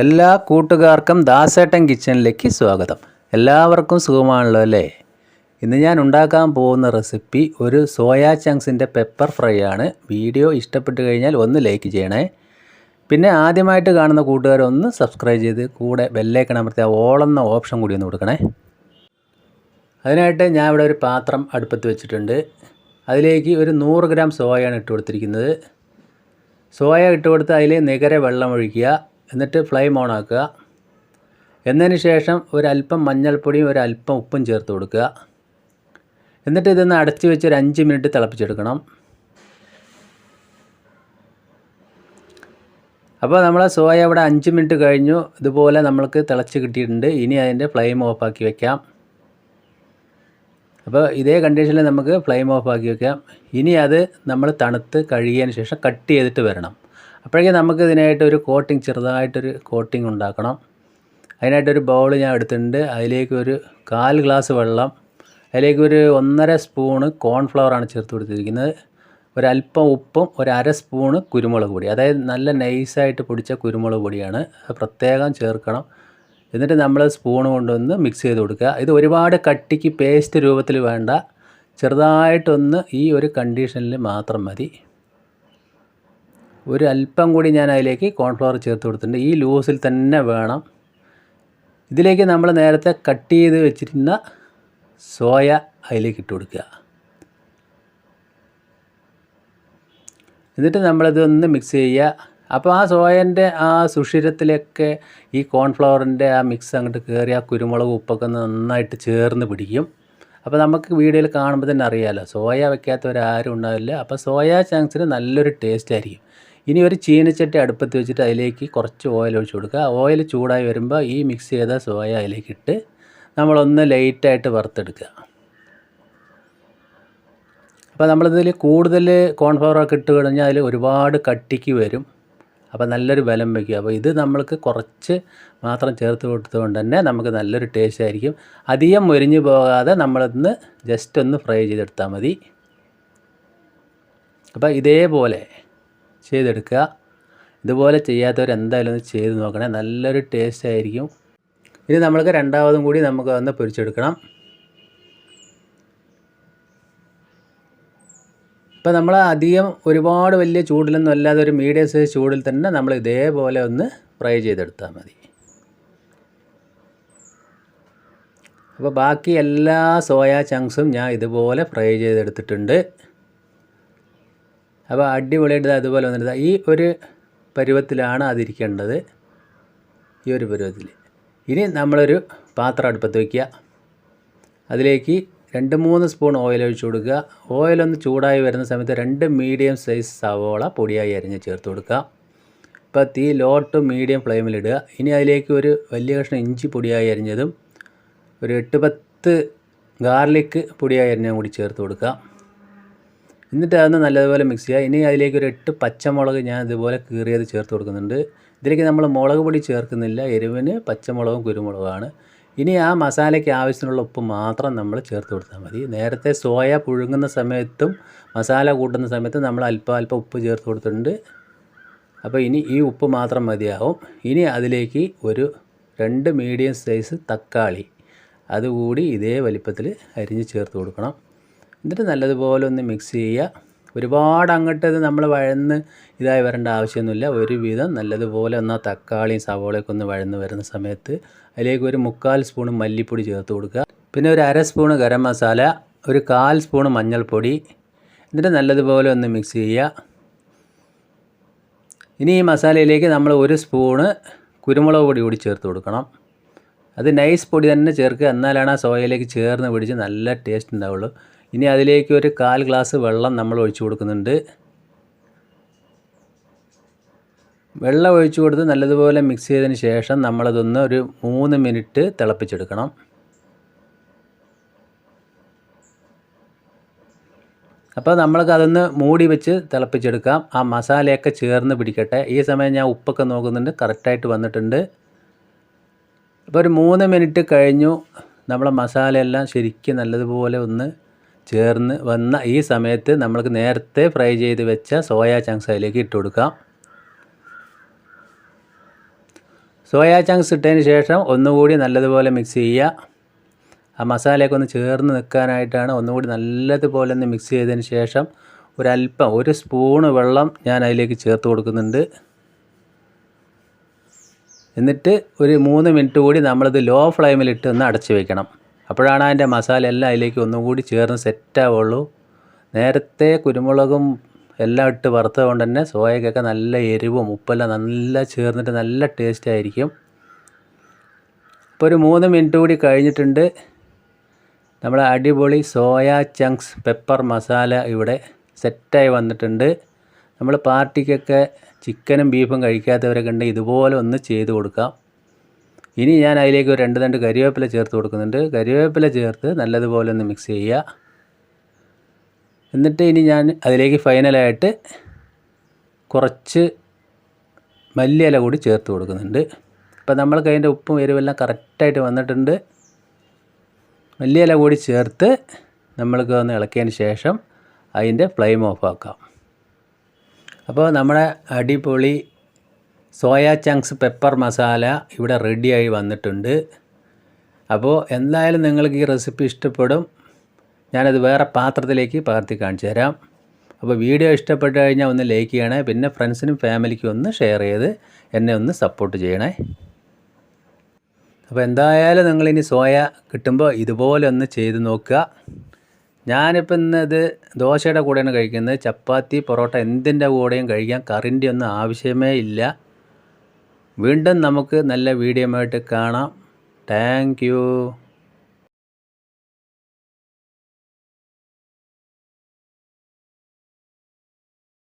എല്ലാ കൂട്ടുകാർക്കും ദാസേട്ടൻ കിച്ചണിലേക്ക് സ്വാഗതം. എല്ലാവർക്കും സുഖമാണല്ലോ അല്ലേ? ഇന്ന് ഞാൻ ഉണ്ടാക്കാൻ പോകുന്ന റെസിപ്പി ഒരു സോയാ ചങ്ക്സിൻ്റെ പെപ്പർ ഫ്രൈ ആണ്. വീഡിയോ ഇഷ്ടപ്പെട്ട് കഴിഞ്ഞാൽ ഒന്ന് ലൈക്ക് ചെയ്യണേ. പിന്നെ ആദ്യമായിട്ട് കാണുന്ന കൂട്ടുകാരൊന്ന് സബ്സ്ക്രൈബ് ചെയ്ത് കൂടെ ബെല്ലൈക്കൺ അമർത്തി ഓൾ എന്ന ഓപ്ഷൻ കൂടി ഒന്ന് കൊടുക്കണേ. അതിനായിട്ട് ഞാൻ ഇവിടെ ഒരു പാത്രം അടുപ്പത്ത് വെച്ചിട്ടുണ്ട്. അതിലേക്ക് ഒരു 100 ഗ്രാം സോയയാണ് ഇട്ട് കൊടുത്തിരിക്കുന്നത്. സോയ ഇട്ട് കൊടുത്ത് അതിൽ നികരെ വെള്ളം ഒഴിക്കുക. എന്നിട്ട് ഫ്ലെയിം ഓൺ ആക്കുക. എന്നതിന് ശേഷം ഒരല്പം മഞ്ഞൾപ്പൊടിയും ഒരല്പം ഉപ്പും ചേർത്ത് കൊടുക്കുക. എന്നിട്ട് ഇതൊന്ന് അടച്ച് വെച്ച് ഒരു 5 മിനിറ്റ് തിളപ്പിച്ചെടുക്കണം. അപ്പോൾ നമ്മളെ സോയ ഇവിടെ 5 മിനിറ്റ് കഴിഞ്ഞു. ഇതുപോലെ നമ്മൾക്ക് തിളച്ച് കിട്ടിയിട്ടുണ്ട്. ഇനി അതിൻ്റെ ഫ്ലെയിം ഓഫാക്കി വയ്ക്കാം. അപ്പോൾ ഇതേ കണ്ടീഷനിൽ നമുക്ക് ഫ്ലെയിം ഓഫാക്കി വയ്ക്കാം. ഇനി അത് നമ്മൾ തണുത്ത് കഴുകിയതിന് ശേഷം കട്ട് ചെയ്തിട്ട് വരണം. അപ്പോഴേക്കും നമുക്ക് ഇതിനായിട്ടൊരു കോട്ടിങ്, ചെറുതായിട്ടൊരു കോട്ടിങ് ഉണ്ടാക്കണം. അതിനായിട്ടൊരു ബൗൾ ഞാൻ എടുത്തിട്ടുണ്ട്. അതിലേക്ക് ഒരു 1/4 ഗ്ലാസ് വെള്ളം, അതിലേക്ക് ഒരു 1.5 സ്പൂണ് കോൺഫ്ലവറാണ് ചേർത്ത് കൊടുത്തിരിക്കുന്നത്. ഒരല്പം ഉപ്പും 1/2 സ്പൂണ് കുരുമുളക് പൊടി, അതായത് നല്ല നൈസായിട്ട് പൊടിച്ച കുരുമുളക് പൊടിയാണ്, അത് പ്രത്യേകം ചേർക്കണം. എന്നിട്ട് നമ്മൾ സ്പൂൺ കൊണ്ടൊന്ന് മിക്സ് ചെയ്ത് കൊടുക്കുക. ഇത് ഒരുപാട് കട്ടിക്ക് പേസ്റ്റ് രൂപത്തിൽ വേണ്ട, ചെറുതായിട്ടൊന്ന് ഈ ഒരു കണ്ടീഷനിൽ മാത്രം മതി. ഒരു അല്പം കൂടി ഞാൻ അതിലേക്ക് കോൺഫ്ലവർ ചേർത്ത് കൊടുത്തിട്ടുണ്ട്. ഈ ലൂസിൽ തന്നെ വേണം. ഇതിലേക്ക് നമ്മൾ നേരത്തെ കട്ട് ചെയ്ത് വെച്ചിരുന്ന സോയ അതിലേക്ക് ഇട്ട് കൊടുക്കുക. എന്നിട്ട് നമ്മളിതൊന്ന് മിക്സ് ചെയ്യുക. അപ്പോൾ ആ സോയൻ്റെ ആ സുഷിരത്തിലൊക്കെ ഈ കോൺഫ്ലവറിൻ്റെ ആ മിക്സ് അങ്ങോട്ട് കയറി ആ കുരുമുളക് ഉപ്പൊക്കെ നന്നായിട്ട് ചേർന്ന് പിടിക്കും. അപ്പോൾ നമുക്ക് വീഡിയോയിൽ കാണുമ്പോൾ തന്നെ അറിയാമല്ലോ, സോയ വയ്ക്കാത്തവരാരും ഉണ്ടാവില്ല. അപ്പോൾ സോയ ചങ്ക്സിന് നല്ലൊരു ടേസ്റ്റ് ആയിരിക്കും. ഇനി ഒരു ചീനച്ചട്ടി അടുപ്പത്ത് വെച്ചിട്ട് അതിലേക്ക് കുറച്ച് ഓയിൽ ഒഴിച്ച് കൊടുക്കുക. ഓയിൽ ചൂടായി വരുമ്പോൾ ഈ മിക്സ് ചെയ്ത സോയ അതിലേക്ക് ഇട്ട് നമ്മളൊന്ന് ലൈറ്റായിട്ട് വറുത്തെടുക്കുക. അപ്പോൾ നമ്മളിതിൽ കൂടുതൽ കോൺഫ്ലവറൊക്കെ ഇട്ട് കഴിഞ്ഞാൽ അതിൽ ഒരുപാട് കട്ടിക്ക് വരും. അപ്പോൾ നല്ലൊരു ബലം വയ്ക്കുക. അപ്പോൾ ഇത് നമ്മൾക്ക് കുറച്ച് മാത്രം ചേർത്ത് കൊടുത്തുകൊണ്ട് തന്നെ നമുക്ക് നല്ലൊരു ടേസ്റ്റ് ആയിരിക്കും. അധികം മൊരിഞ്ഞു പോകാതെ നമ്മളൊന്ന് ജസ്റ്റ് ഒന്ന് ഫ്രൈ ചെയ്തെടുത്താൽ മതി. അപ്പോൾ ഇതേപോലെ ചെയ്തെടുക്കുക. ഇതുപോലെ ചെയ്യാത്തവർ എന്തായാലും ഒന്ന് ചെയ്ത് നോക്കണേ, നല്ലൊരു ടേസ്റ്റ് ആയിരിക്കും. ഇനി നമ്മൾക്ക് രണ്ടാമതും കൂടി നമുക്ക് ഒന്ന് പൊരിച്ചെടുക്കണം. ഇപ്പോൾ നമ്മൾ അധികം ഒരുപാട് വലിയ ചൂടിലൊന്നും അല്ലാതെ ഒരു മീഡിയം സൈസ് ചൂടിൽ തന്നെ നമ്മൾ ഇതേപോലെ ഒന്ന് ഫ്രൈ ചെയ്തെടുത്താൽ മതി. അപ്പോൾ ബാക്കി എല്ലാ സോയ ചങ്ക്സും ഞാൻ ഇതുപോലെ ഫ്രൈ ചെയ്തെടുത്തിട്ടുണ്ട്. അപ്പോൾ അടിപൊളിയായിട്ട് അതുപോലെ വന്നിട്ട് ഈ ഒരു പരുവത്തിലാണ് അതിരിക്കേണ്ടത്, ഈ ഒരു പരുവത്തിൽ. ഇനി നമ്മളൊരു പാത്രം അടുപ്പത്ത് വയ്ക്കുക. അതിലേക്ക് 2-3 സ്പൂൺ ഓയിൽ ഒഴിച്ച് കൊടുക്കുക. ഓയിലൊന്ന് ചൂടായി വരുന്ന സമയത്ത് 2 മീഡിയം സൈസ് സവോള പൊടിയായി അരിഞ്ഞ് ചേർത്ത് കൊടുക്കുക. ഇപ്പോൾ തീ ലോ ടു മീഡിയം ഫ്ലെയിമിലിടുക. ഇനി അതിലേക്ക് ഒരു വലിയ കഷ്ണം ഇഞ്ചി പൊടിയായി അരിഞ്ഞതും ഒരു 8-10 ഗാർലിക്ക് പൊടിയായി അരിഞ്ഞതും കൂടി ചേർത്ത് കൊടുക്കുക. എന്നിട്ട് അതൊന്ന് നല്ലതുപോലെ മിക്സ് ചെയ്യുക. ഇനി അതിലേക്ക് ഒരു 8 പച്ചമുളക് ഞാൻ ഇതുപോലെ കീറിയത് ചേർത്ത് കൊടുക്കുന്നുണ്ട്. ഇതിലേക്ക് നമ്മൾ മുളക് പൊടി ചേർക്കുന്നില്ല, എരിവിന് പച്ചമുളകും കുരുമുളകുമാണ്. ഇനി ആ മസാലയ്ക്ക് ആവശ്യത്തിനുള്ള ഉപ്പ് മാത്രം നമ്മൾ ചേർത്ത് കൊടുത്താൽ മതി. നേരത്തെ സോയ പുഴുങ്ങുന്ന സമയത്തും മസാല കൂട്ടുന്ന സമയത്തും നമ്മൾ അല്പം ഉപ്പ് ചേർത്ത് കൊടുത്തിട്ടുണ്ട്. അപ്പോൾ ഇനി ഈ ഉപ്പ് മാത്രം മതിയാവും. ഇനി അതിലേക്ക് ഒരു 2 മീഡിയം സൈസ് തക്കാളി അതുകൂടി ഇതേ വലിപ്പത്തിൽ അരിഞ്ഞ് ചേർത്ത് കൊടുക്കണം. എന്നിട്ട് നല്ലതുപോലെ ഒന്ന് മിക്സ് ചെയ്യുക. ഒരുപാട് അങ്ങോട്ട് ഇത് നമ്മൾ വഴന്ന് ഇതായി വരേണ്ട ആവശ്യമൊന്നുമില്ല. ഒരുവിധം നല്ലതുപോലെ ഒന്ന് തക്കാളിയും സവോളയൊക്കെ ഒന്ന് വഴന്ന് വരുന്ന സമയത്ത് അതിലേക്ക് ഒരു 3/4 സ്പൂൺ മല്ലിപ്പൊടി ചേർത്ത് കൊടുക്കുക. പിന്നെ ഒരു 1/2 സ്പൂൺ ഗരം മസാല, ഒരു 1/4 സ്പൂൺ മഞ്ഞൾപ്പൊടി. എന്നിട്ട് നല്ലതുപോലെ ഒന്ന് മിക്സ് ചെയ്യുക. ഇനി ഈ മസാലയിലേക്ക് നമ്മൾ 1 സ്പൂണ് കുരുമുളക് പൊടി കൂടി ചേർത്ത് കൊടുക്കണം. അത് നൈസ് പൊടി തന്നെ ചേർക്കുക, എന്നാലാണ് ആ സോയയിലേക്ക് ചേർന്ന് പിടിച്ച് നല്ല ടേസ്റ്റ് ഉണ്ടാവുള്ളൂ. ഇനി അതിലേക്ക് ഒരു 1/4 ഗ്ലാസ് വെള്ളം നമ്മൾ ഒഴിച്ചു കൊടുക്കുന്നുണ്ട്. വെള്ളം ഒഴിച്ചു കൊടുത്ത് നല്ലതുപോലെ മിക്സ് ചെയ്തതിന് ശേഷം നമ്മളതൊന്ന് ഒരു 3 മിനിറ്റ് തിളപ്പിച്ചെടുക്കണം. അപ്പോൾ നമ്മൾക്കതൊന്ന് മൂടി വെച്ച് തിളപ്പിച്ചെടുക്കാം. ആ മസാലയൊക്കെ ചേർന്ന് പിടിക്കട്ടെ. ഈ സമയം ഞാൻ ഉപ്പൊക്കെ നോക്കുന്നുണ്ട്, കറക്റ്റായിട്ട് വന്നിട്ടുണ്ട്. അപ്പോൾ ഒരു 3 മിനിറ്റ് കഴിഞ്ഞു. നമ്മളെ മസാലയെല്ലാം ശരിക്കും നല്ലതുപോലെ ഒന്ന് ചേർന്ന് വന്ന ഈ സമയത്ത് നമ്മൾക്ക് നേരത്തെ ഫ്രൈ ചെയ്ത് വെച്ച സോയ ചങ്ക്സ് അതിലേക്ക് ഇട്ട് കൊടുക്കാം. സോയാ ചങ്ക്സ് ഇട്ടതിന് ശേഷം ഒന്നുകൂടി നല്ലതുപോലെ മിക്സ് ചെയ്യുക. ആ മസാലയൊക്കെ ഒന്ന് ചേർന്ന് നിൽക്കാനായിട്ടാണ് ഒന്നുകൂടി നല്ലതുപോലെ ഒന്ന് മിക്സ് ചെയ്തതിന് ശേഷം ഒരല്പം 1 സ്പൂണ് വെള്ളം ഞാൻ അതിലേക്ക് ചേർത്ത് കൊടുക്കുന്നുണ്ട്. എന്നിട്ട് ഒരു 3 മിനിറ്റ് കൂടി നമ്മളിത് ലോ ഫ്ലെയിമിലിട്ട് ഒന്ന് അടച്ച് വയ്ക്കണം. അപ്പോഴാണ് അതിൻ്റെ മസാല എല്ലാം അതിലേക്ക് ഒന്നുകൂടി ചേർന്ന് സെറ്റാവുള്ളൂ. നേരത്തെ കുരുമുളകും എല്ലാം ഇട്ട് വറുത്തത് കൊണ്ട് തന്നെ സോയക്കൊക്കെ നല്ല എരിവും ഉപ്പെല്ലാം നല്ല ചേർന്നിട്ട് നല്ല ടേസ്റ്റ് ആയിരിക്കും. ഇപ്പോൾ ഒരു 3 മിനിറ്റ് കൂടി കഴിഞ്ഞിട്ടുണ്ട്. നമ്മുടെ അടിപൊളി സോയാ ചങ്ക്സ് പെപ്പർ മസാല ഇവിടെ സെറ്റായി വന്നിട്ടുണ്ട്. നമ്മൾ പാർട്ടിക്കൊക്കെ ചിക്കനും ബീഫും കഴിക്കാത്തവരൊക്കെ ഉണ്ടെങ്കിൽ ഇതുപോലെ ഒന്ന് ചെയ്ത് കൊടുക്കാം. ഇനി ഞാൻ അതിലേക്ക് ഒരു 2 തണ്ട് കരിവേപ്പില ചേർത്ത് കൊടുക്കുന്നുണ്ട്. കരിവേപ്പില ചേർത്ത് നല്ലതുപോലെ ഒന്ന് മിക്സ് ചെയ്യുക. എന്നിട്ട് ഇനി ഞാൻ അതിലേക്ക് ഫൈനലായിട്ട് കുറച്ച് മല്ലിയില കൂടി ചേർത്ത് കൊടുക്കുന്നുണ്ട്. അപ്പോൾ നമ്മൾക്ക് അതിൻ്റെ ഉപ്പും എരിവെല്ലാം കറക്റ്റായിട്ട് വന്നിട്ടുണ്ട്. മല്ലിയില കൂടി ചേർത്ത് നമ്മൾക്ക് ഒന്ന് ഇളക്കിയതിന് ശേഷം അതിൻ്റെ ഫ്ലെയിം ഓഫാക്കാം. അപ്പോൾ നമ്മുടെ അടിപൊളി സോയാ ചങ്ക്സ് പെപ്പർ മസാല ഇവിടെ റെഡിയായി വന്നിട്ടുണ്ട്. അപ്പോൾ എന്തായാലും നിങ്ങൾക്ക് ഈ റെസിപ്പി ഇഷ്ടപ്പെടും. ഞാനത് വേറെ പാത്രത്തിലേക്ക് പകർത്തി കാണിച്ചു തരാം. അപ്പോൾ വീഡിയോ ഇഷ്ടപ്പെട്ട് കഴിഞ്ഞാൽ ഒന്ന് ലൈക്ക് ചെയ്യണേ. പിന്നെ ഫ്രണ്ട്സിനും ഫാമിലിക്കും ഒന്ന് ഷെയർ ചെയ്ത് എന്നെ ഒന്ന് സപ്പോർട്ട് ചെയ്യണേ. അപ്പോൾ എന്തായാലും നിങ്ങളിനി സോയ കിട്ടുമ്പോൾ ഇതുപോലെ ഒന്ന് ചെയ്ത് നോക്കുക. ഞാനിപ്പോൾ ഇന്നത് ദോശയുടെ കൂടെയാണ് കഴിക്കുന്നത്. ചപ്പാത്തി പൊറോട്ട എന്തിൻ്റെ കൂടെയും കഴിക്കാം. കറിൻ്റെ ഒന്നും ആവശ്യമേ ഇല്ല. വീണ്ടും നമുക്ക് നല്ല വീഡിയോ ആയിട്ട് കാണാം. Thank you.